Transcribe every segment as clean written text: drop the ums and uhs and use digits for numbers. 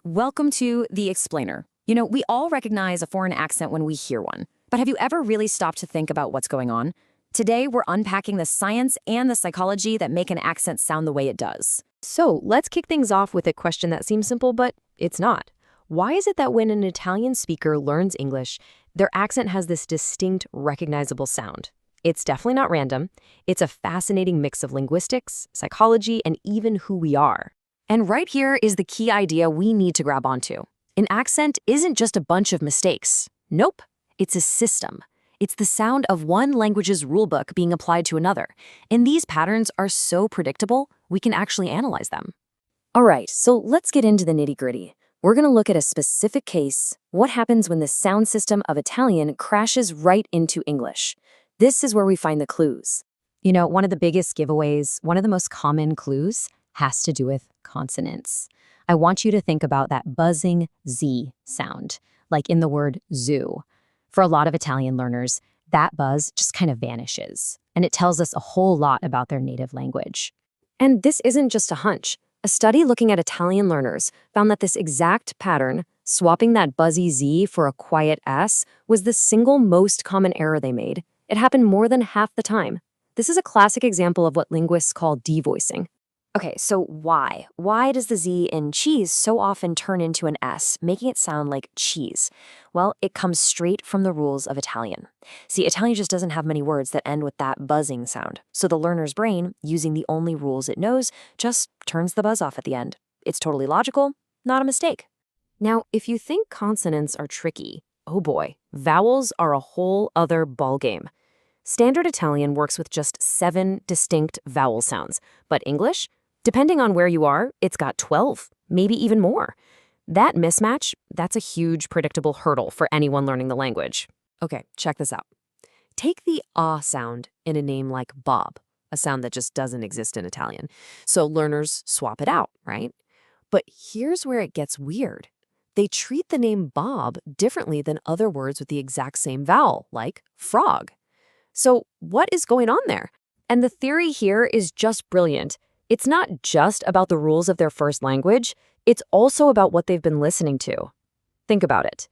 Welcome to The Explainer. You know, we all recognize a foreign accent when we hear one, but have you ever really stopped to think about what's going on? Today, we're unpacking the science and the psychology that make an accent sound the way it does. So let's kick things off with a question that seems simple, but it's not. Why is it that when an Italian speaker learns English, their accent has this distinct, recognizable sound? It's definitely not random. It's a fascinating mix of linguistics, psychology, and even who we are. And right here is the key idea we need to grab onto. An accent isn't just a bunch of mistakes. Nope, it's a system. It's the sound of one language's rulebook being applied to another. And these patterns are so predictable, we can actually analyze them. All right, so let's get into the nitty-gritty. We're going to look at a specific case, what happens when the sound system of Italian crashes right into English. This is where we find the clues. You know, one of the biggest giveaways, one of the most common clues, has to do with consonants. I want you to think about that buzzing Z sound, like in the word zoo. For a lot of Italian learners, that buzz just kind of vanishes, and it tells us a whole lot about their native language. And this isn't just a hunch. A study looking at Italian learners found that this exact pattern, swapping that buzzy Z for a quiet S, was the single most common error they made. It happened more than half the time. This is a classic example of what linguists call devoicing. Okay, so why? Why does the Z in cheese so often turn into an S, making it sound like cheese? Well, it comes straight from the rules of Italian. See, Italian just doesn't have many words that end with that buzzing sound. So the learner's brain, using the only rules it knows, just turns the buzz off at the end. It's totally logical, not a mistake. Now, if you think consonants are tricky, oh boy, vowels are a whole other ballgame. Standard Italian works with just 7 distinct vowel sounds, but English, depending on where you are, it's got 12, maybe even more. That mismatch, that's a huge predictable hurdle for anyone learning the language. Okay, check this out. Take the ah sound in a name like Bob, a sound that just doesn't exist in Italian. So learners swap it out, right? But here's where it gets weird. They treat the name Bob differently than other words with the exact same vowel, like frog. So what is going on there? And the theory here is just brilliant. It's not just about the rules of their first language, it's also about what they've been listening to. Think about it.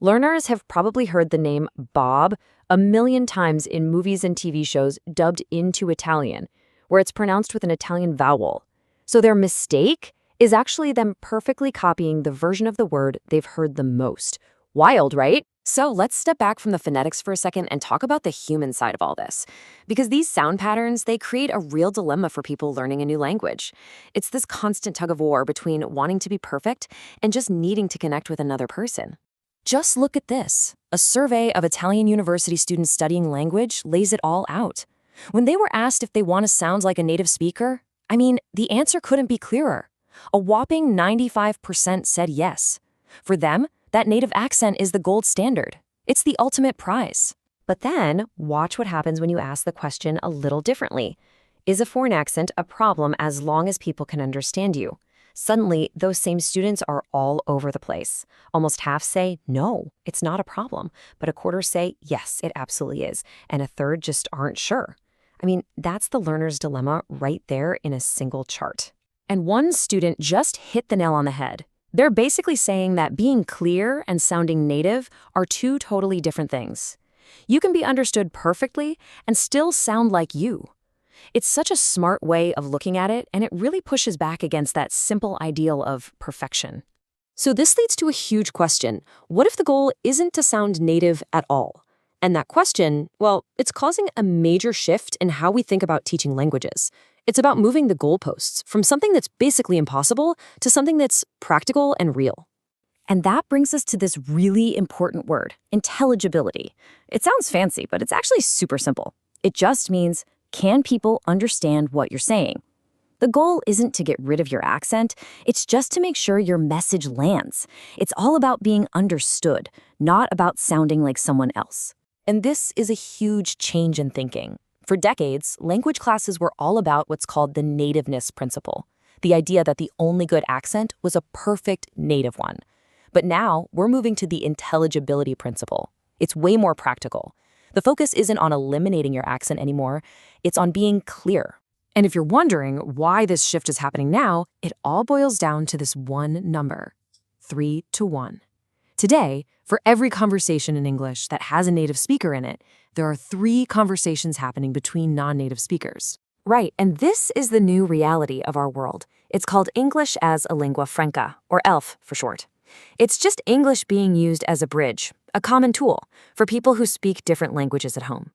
Learners have probably heard the name Bob a million times in movies and TV shows dubbed into Italian, where it's pronounced with an Italian vowel. So their mistake is actually them perfectly copying the version of the word they've heard the most. Wild, right? So let's step back from the phonetics for a second and talk about the human side of all this. Because these sound patterns, they create a real dilemma for people learning a new language. It's this constant tug of war between wanting to be perfect and just needing to connect with another person. Just look at this. A survey of Italian university students studying language lays it all out. When they were asked if they want to sound like a native speaker, the answer couldn't be clearer. A whopping 95% said yes. For them, that native accent is the gold standard. It's the ultimate prize. But then, watch what happens when you ask the question a little differently. Is a foreign accent a problem as long as people can understand you? Suddenly, those same students are all over the place. Almost half say, no, it's not a problem. But a quarter say, yes, it absolutely is. And a third just aren't sure. That's the learner's dilemma right there in a single chart. And one student just hit the nail on the head. They're basically saying that being clear and sounding native are two totally different things. You can be understood perfectly and still sound like you. It's such a smart way of looking at it, and it really pushes back against that simple ideal of perfection. So this leads to a huge question. What if the goal isn't to sound native at all? And that question, well, it's causing a major shift in how we think about teaching languages. It's about moving the goalposts from something that's basically impossible to something that's practical and real. And that brings us to this really important word, intelligibility. It sounds fancy, but it's actually super simple. It just means, can people understand what you're saying? The goal isn't to get rid of your accent, it's just to make sure your message lands. It's all about being understood, not about sounding like someone else. And this is a huge change in thinking. For decades, language classes were all about what's called the nativeness principle, the idea that the only good accent was a perfect native one. But now, we're moving to the intelligibility principle. It's way more practical. The focus isn't on eliminating your accent anymore, it's on being clear. And if you're wondering why this shift is happening now, it all boils down to this one number. 3-1. Today, for every conversation in English that has a native speaker in it, there are 3 conversations happening between non-native speakers. Right, and this is the new reality of our world. It's called English as a lingua franca, or ELF for short. It's just English being used as a bridge, a common tool, for people who speak different languages at home.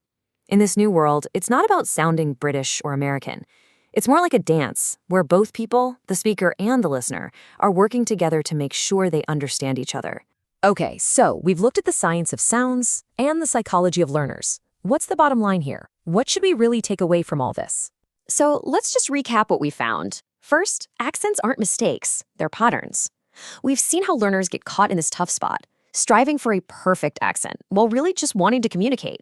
In this new world, it's not about sounding British or American. It's more like a dance, where both people, the speaker and the listener, are working together to make sure they understand each other. Okay, so we've looked at the science of sounds and the psychology of learners. What's the bottom line here? What should we really take away from all this? So let's just recap what we found. First, accents aren't mistakes, they're patterns. We've seen how learners get caught in this tough spot, striving for a perfect accent, while really just wanting to communicate.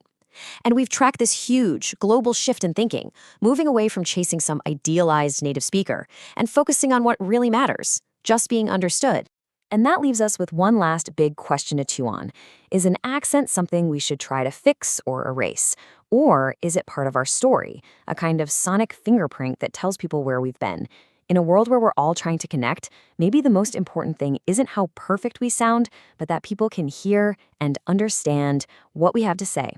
And we've tracked this huge, global shift in thinking, moving away from chasing some idealized native speaker and focusing on what really matters, just being understood. And that leaves us with one last big question to chew on. Is an accent something we should try to fix or erase? Or is it part of our story, a kind of sonic fingerprint that tells people where we've been? In a world where we're all trying to connect, maybe the most important thing isn't how perfect we sound, but that people can hear and understand what we have to say.